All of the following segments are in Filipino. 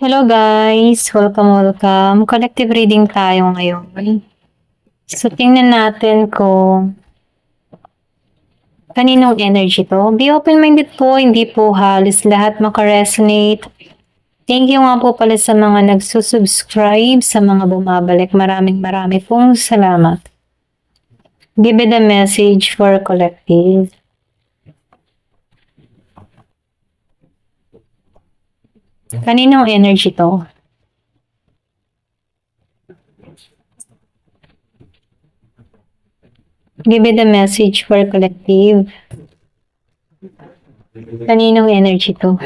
Hello guys! Welcome. Collective reading tayo ngayon. So, tingnan natin kung kaninong energy to. Be open-minded po, hindi po halos lahat makaresonate. Thank you nga po pala sa mga nagsusubscribe, sa mga bumabalik. Maraming pong salamat. Give it a message for collective. Kaninong energy to? Give it a message for collective. Kaninong energy to?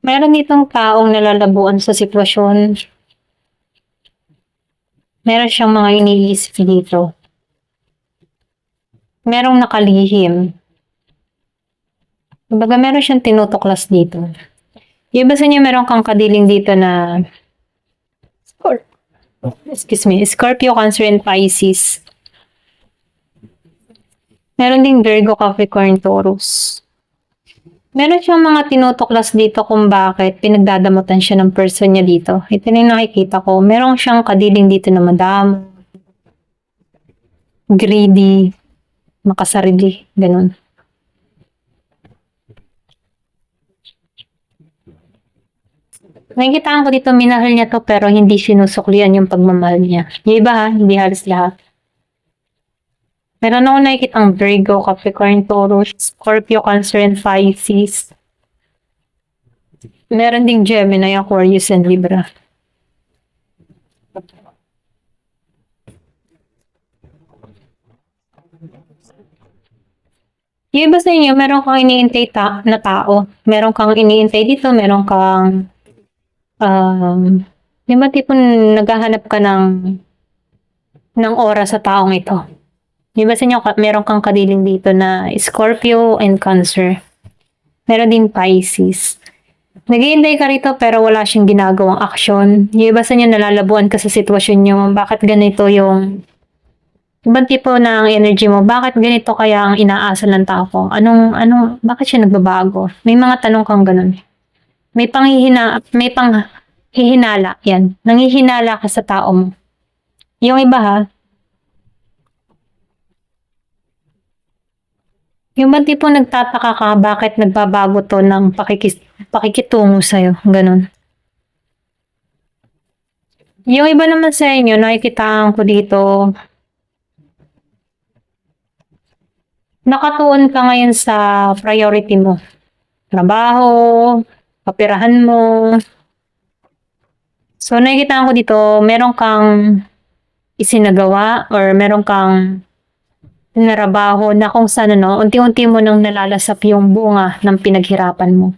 Meron ditong taong nalalabuan sa sitwasyon. Meron siyang mga iniisip dito. Merong nakalihim. Kumbaga meron siyang tinutuklas dito. Yung iba sa inyo meron kang kadiling dito na Scorpio, Cancer, and Pisces. Meron ding Virgo, Capricorn, Taurus. Meron siyang mga tinutuklas dito kung bakit pinagdadamutan siya ng person niya dito. Ito na yung nakikita ko. Meron siyang kadiling dito na madamo, greedy, makasarili, ganun. Nakikitaan ko dito, minahal niya to pero hindi sinusuklian yung pagmamahal niya. Yung iba ha, hindi halos lahat. Meron ako nakikitang Virgo, Capricorn, Taurus, Scorpio, Cancer, and Pisces. Meron ding Gemini, Aquarius, and Libra. Yung iba sa inyo, meron kang iniintay na tao. Meron kang iniintay dito, meron kang yung ba tipo naghahanap ka ng oras sa taong ito. Yung ba sa inyo, meron kang kadiling dito na Scorpio and Cancer. Meron din Pisces. Naghihintay ka rito pero wala siyang ginagawang aksyon. Yung iba sa inyo, nalalabuan ka sa sitwasyon nyo. Bakit ganito yung ibang tipo ng energy mo? Bakit ganito kaya ang inaasa ng tao ko? Bakit siya nagbabago? May mga tanong kang ganun. May panghihinala. Yan. Nanghihinala ka sa tao mo. Yung iba ha, yung ba tipo nagtataka ka bakit nagbabago to ng pakikitungo sa'yo. Ganun. Yung iba naman sa inyo, nakikitaan ko dito, nakatuon ka ngayon sa priority mo. Trabaho, kapirahan mo. So, nakikitaan ko dito, meron kang isinagawa or meron kang tinarabaho na kung saan unti-unti mo nang nalalasap yung bunga ng pinaghirapan mo.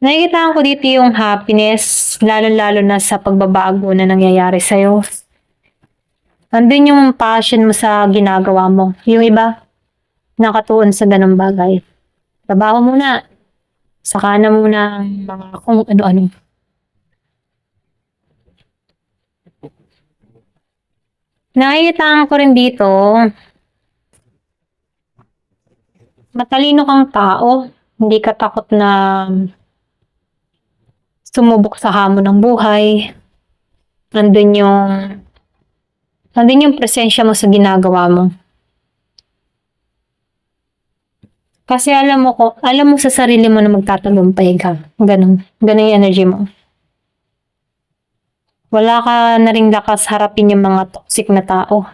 Nakikitaan ko dito yung happiness, lalo-lalo na sa pagbabago na nangyayari sa'yo. Andun yung passion mo sa ginagawa mo. Yung iba, nakatuon sa ganung bagay. Trabaho muna. Saka na muna mga kung ano-ano. Nakikitaan ko rin dito, matalino kang tao. Hindi ka takot na sumubok sa hamon ng buhay. Nandun yung presensya mo sa ginagawa mo. Kasi alam mo sa sarili mo na magtatagumpay ka. Ganun yung energy mo. Wala ka na ring lakas harapin yung mga toxic na tao.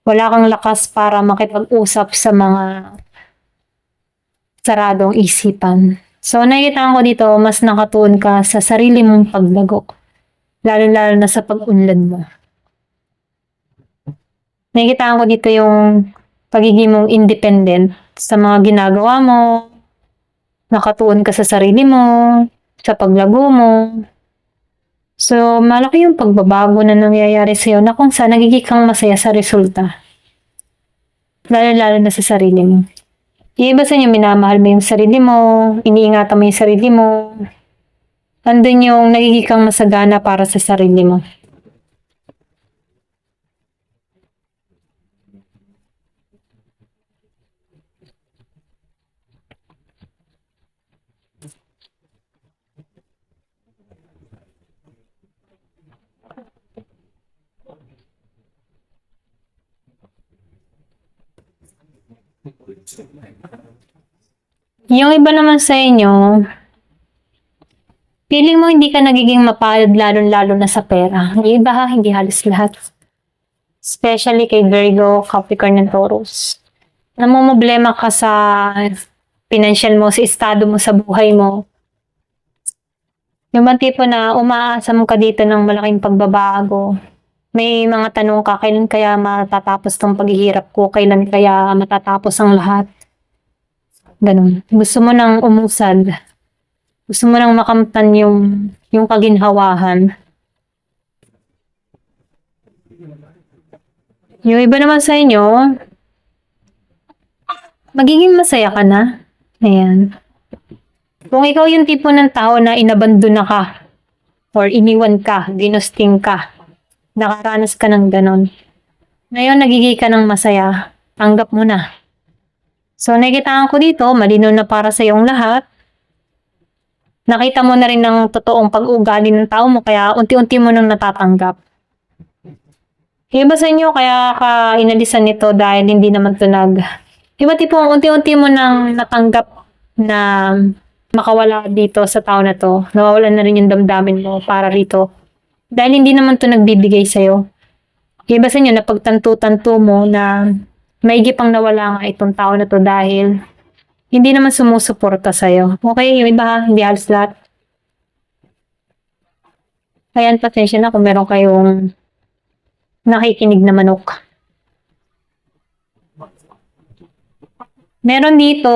Wala kang lakas para makipag-usap sa mga saradong isipan. So, nakikita ko dito, mas nakatuon ka sa sarili mong paglago. Lalo-lalo na sa pag-unlad mo. Nakikita ko dito yung pagiging mong independent sa mga ginagawa mo, nakatuon ka sa sarili mo, sa paglago mo. So, malaki yung pagbabago na nangyayari sa'yo na kung saan nagiging kang masaya sa resulta. Lalo-lalo na sa sarili mo. Yung iba sa inyo, minamahal mo yung sarili mo, iniingatan mo yung sarili mo. Andun yung nagiging kang masagana para sa sarili mo. Yung iba naman sa inyo, feeling mo hindi ka nagiging mapalad lalo-lalo na sa pera. Yung iba ha, hindi halos lahat. Especially kay Virgo, Capricorn, and Taurus. Namumblema ka sa financial mo, sa estado mo sa buhay mo. Yung bang tipo na umaasa mo ka dito ng malaking pagbabago. May mga tanong ka, kailan kaya matatapos tong paghihirap ko? Kailan kaya matatapos ang lahat? Ganun. Gusto mo nang umusad. Gusto mo nang makamtan yung kaginhawahan. Yung iba naman sa inyo, magiging masaya ka na. Ayan. Kung ikaw yung tipo ng tao na inabandona ka, or iniwan ka, ginusting ka, nakaranas ka ng ganon. Ngayon, nagiging ka ng masaya. Tanggap mo na. So, nakikitaan ko dito, malinaw na para sa iyong lahat. Nakita mo na rin ng totoong pag-ugali ng tao mo, kaya unti-unti mo nang natatanggap. Iba sa inyo, kaya ka inalisan nito dahil hindi naman ito Iba tipong unti-unti mo nang natanggap na makawala dito sa tao na to. Nawawalan na rin yung damdamin mo para rito. Dahil hindi naman ito nagbibigay sa'yo. Iba sa inyo, napagtanto-tanto mo na maigi pang nawala nga itong tao na to dahil hindi naman sumusuporta sa'yo. Okay, yung iba ha, hindi halos lahat. Ayan, pasensya na kung meron kayong nakikinig na manok. Meron dito,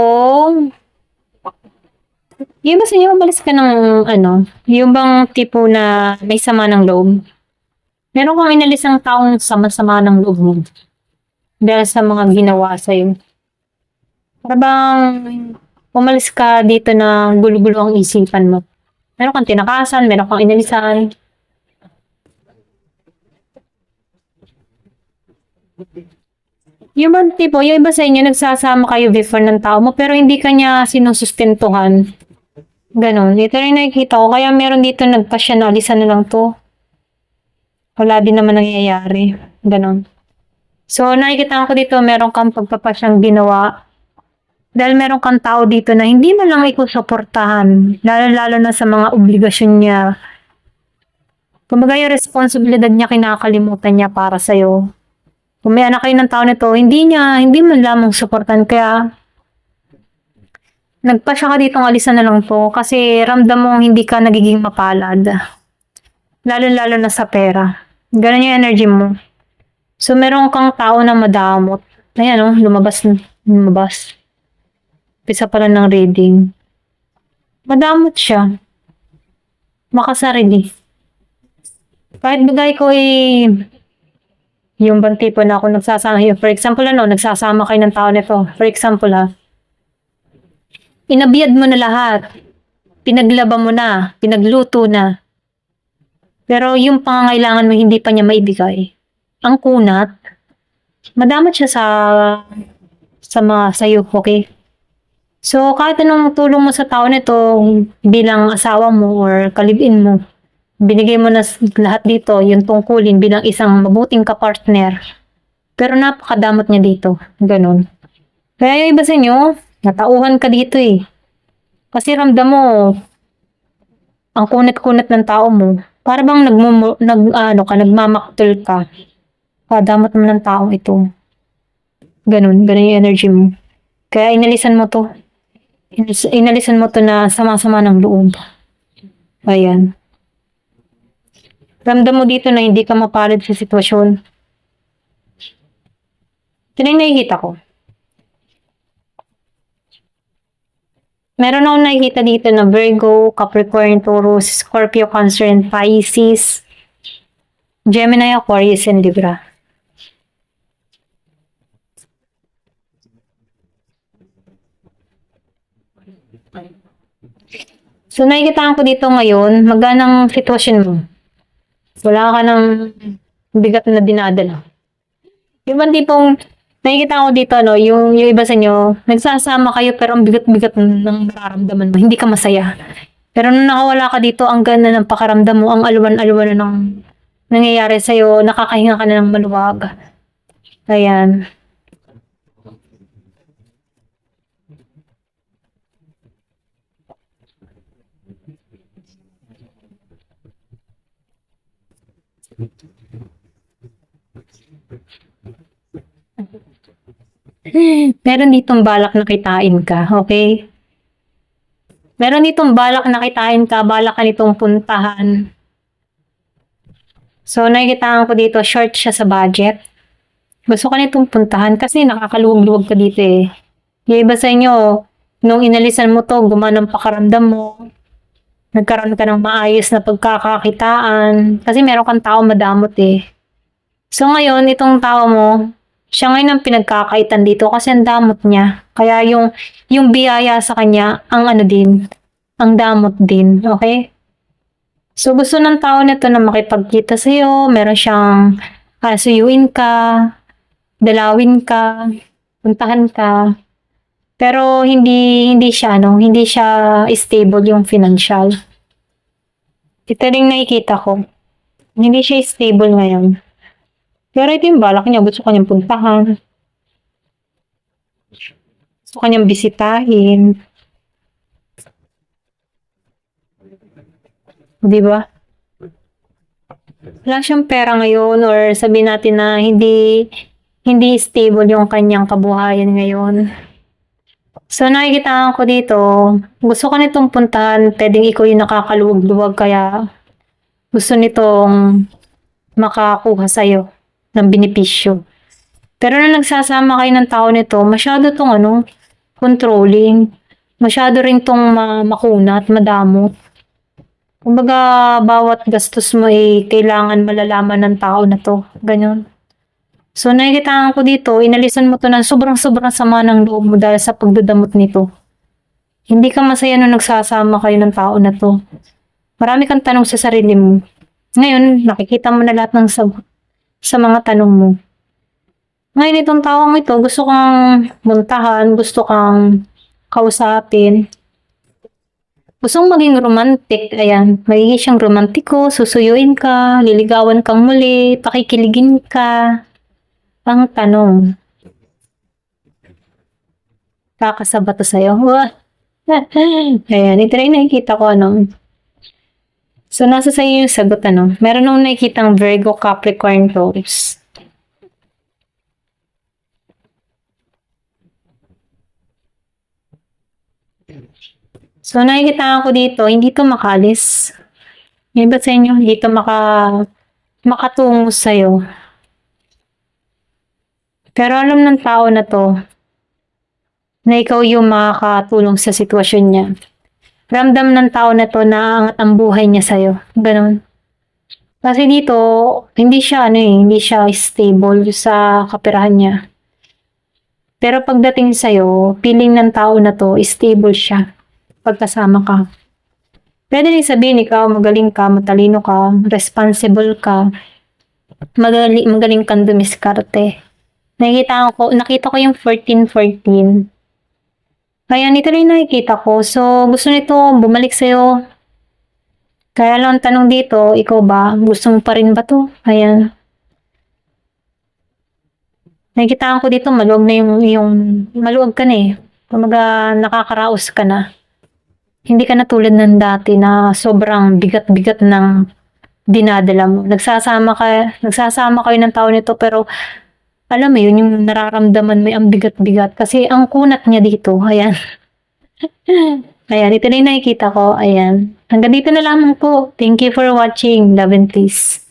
yung ba sa inyo, umalis ka ng yung bang tipo na may sama ng loob? Meron kang inalis ang taong sama-sama ng loob mo dahil sa mga ginawa sa'yo. Para bang umalis ka dito na gulo-gulo ang isipan mo. Meron kang tinakasan, meron kang inalisan. Yung bang tipo, yung iba sa inyo, nagsasama kayo before ng tao mo pero hindi ka niya sinusustentuhan. Ganon. Dito rin nakikita ko. Kaya meron dito nagpasya na alisan na lang to. Wala din naman nangyayari. Ganon. So, nakikita ko dito, meron kang pagpapasyang ginawa. Dahil meron kang tao dito na hindi man lang ikusuportahan. Lalo-lalo na sa mga obligasyon niya. Kumbaga yung responsibilidad niya, kinakalimutan niya para sa'yo. Kung may anak kayo ng tao nito, hindi man lamang suportan. Kaya, nagpasya ka ditong alisan na lang to kasi ramdam mo hindi ka nagiging mapalad. Lalo-lalo na sa pera. Ganun yung energy mo. So, meron kang tao na madamot. Ayan lumabas. Pisa pala ng reading. Madamot siya. Makasarili. Kahit bigay ko yung bang tipo na ako nagsasama. For example, nagsasama kayo ng tao nito. For example, inabiyad mo na lahat. Pinaglaba mo na. Pinagluto na. Pero yung pangangailangan mo hindi pa niya maibigay. Ang kunat, madamot siya sa mga sayo, okay? So, kahit anong tulong mo sa tao nito bilang asawa mo or kalibin mo, binigay mo na lahat dito, yung tungkulin bilang isang mabuting kapartner. Pero napakadamot niya dito. Ganun. Kaya yung iba sa inyo, natauhan ka dito eh. Kasi ramdam mo, ang kunat-kunat ng tao mo, para bang nagmamaktol ka. Damot mo ng taong ito. Ganun yung energy mo. Kaya inalisan mo to. Inalisan mo to na sama-sama ng loob. Ayan. Ramdam mo dito na hindi ka mapalad sa sitwasyon. Ito na yung nakikita ko. Meron akong nakikita dito na Virgo, Capricorn, Taurus, Scorpio, Cancer, and Pisces, Gemini, Aquarius, and Libra. So, nakikita ko dito ngayon, maganang sitwasyon mo. Wala ka ng bigat na dinadala. Yung bang tipong, nakikita ko dito, no, yung iba sa inyo, nagsasama kayo pero ang bigat-bigat ng nararamdaman mo. Hindi ka masaya. Pero nung nakawala ka dito, ang ganda ng pakaramdam mo, ang alwan-alwan na ng nangyayari sa'yo, nakakahinga ka na ng maluwag. Ayan. Meron ditong balak na kitain ka, okay? Meron ditong balak na kitain ka, balak ka nitong puntahan. So, nakikitaan ko dito, short siya sa budget. Gusto ka nitong puntahan kasi nakakaluwag-luwag ka dito eh. Yung iba sa inyo, nung inalisan mo to, gumanang pakaramdam mo. Nagkaroon ka ng maayos na pagkakakitaan. Kasi meron kang tao madamot eh. So ngayon, itong tao mo, siya ngayon ang pinagkakaitan dito kasi ang damot niya. Kaya yung biyaya sa kanya, ang ano din, ang damot din. Okay? So gusto ng tao nito na makipagkita sa'yo, meron siyang suyuin ka, dalawin ka, puntahan ka. Pero hindi siya stable yung financial. Ito rin nakikita ko. Hindi siya stable ngayon. Pero ito yung balak niya, gusto kanyang puntahan. Gusto kanyang bisitahin. Di ba? Wala siyang pera ngayon or sabihin natin na hindi stable yung kanyang kabuhayan ngayon. So nakikita ko dito, gusto ko nitong puntahan, pwedeng ikaw yung nakakaluwag-luwag kaya gusto nitong makakuha sa'yo ng benepisyo. Pero nung nagsasama kayo ng tao nito, masyado tong controlling. Masyado rin tong makunat, madamot. Kumbaga, bawat gastos mo ay kailangan malalaman ng tao na to. Ganyan. So, nakikita ko dito, inalisan mo to ng sobrang-sobrang sama ng loob mo dahil sa pagdadamot nito. Hindi ka masaya nung nagsasama kayo ng tao na to. Marami kang tanong sa sarili mo. Ngayon, nakikita mo na lahat ng sagot sa mga tanong mo. Ngayon, itong taong ito, gusto kang muntahan, gusto kang kausapin. Gusto mong maging romantic, ayan, magiging siyang romantiko, susuyuin ka, liligawan kang muli, pakikiligin ka. Ang tanong, kakasaba to sa'yo? Ayan, ito na yung nakikita ko, So, nasa sa'yo yung sagot, Meron akong nakikitang Virgo, Capricorn, Taurus. So, nakikita ko dito, hindi to makalis. Yung iba sa inyo, hindi to makatungo sa'yo. Pero alam ng tao na to, na ikaw yung makakatulong sa sitwasyon niya. Ramdam ng tao na to na angat ang buhay niya sa'yo. Ganun. Kasi dito, hindi siya stable sa kaperahan niya. Pero pagdating sa'yo, feeling ng tao na to, stable siya pagkasama ka. Pwede rin sabihin ikaw, magaling ka, matalino ka, responsible ka, magaling kang dumiskarte. Nakita ko yung 14-14. Kaya nito rin nakikita ko. So, gusto nito bumalik sa'yo. Kaya lang tanong dito, ikaw ba? Gusto mo pa rin ba to? Ayan. Nakikita ko dito, maluwag na maluwag ka na eh. Kumaga, nakakaraos ka na. Hindi ka na tulad ng dati na sobrang bigat-bigat ng dinadala mo. Nagsasama kayo ng tao nito pero alam mo yun, yung nararamdaman mo ang bigat-bigat. Kasi ang kunat niya dito, ayan. Ayan, ito na yung nakikita ko, ayan. Hanggang dito na lamang po. Thank you for watching. Love and peace.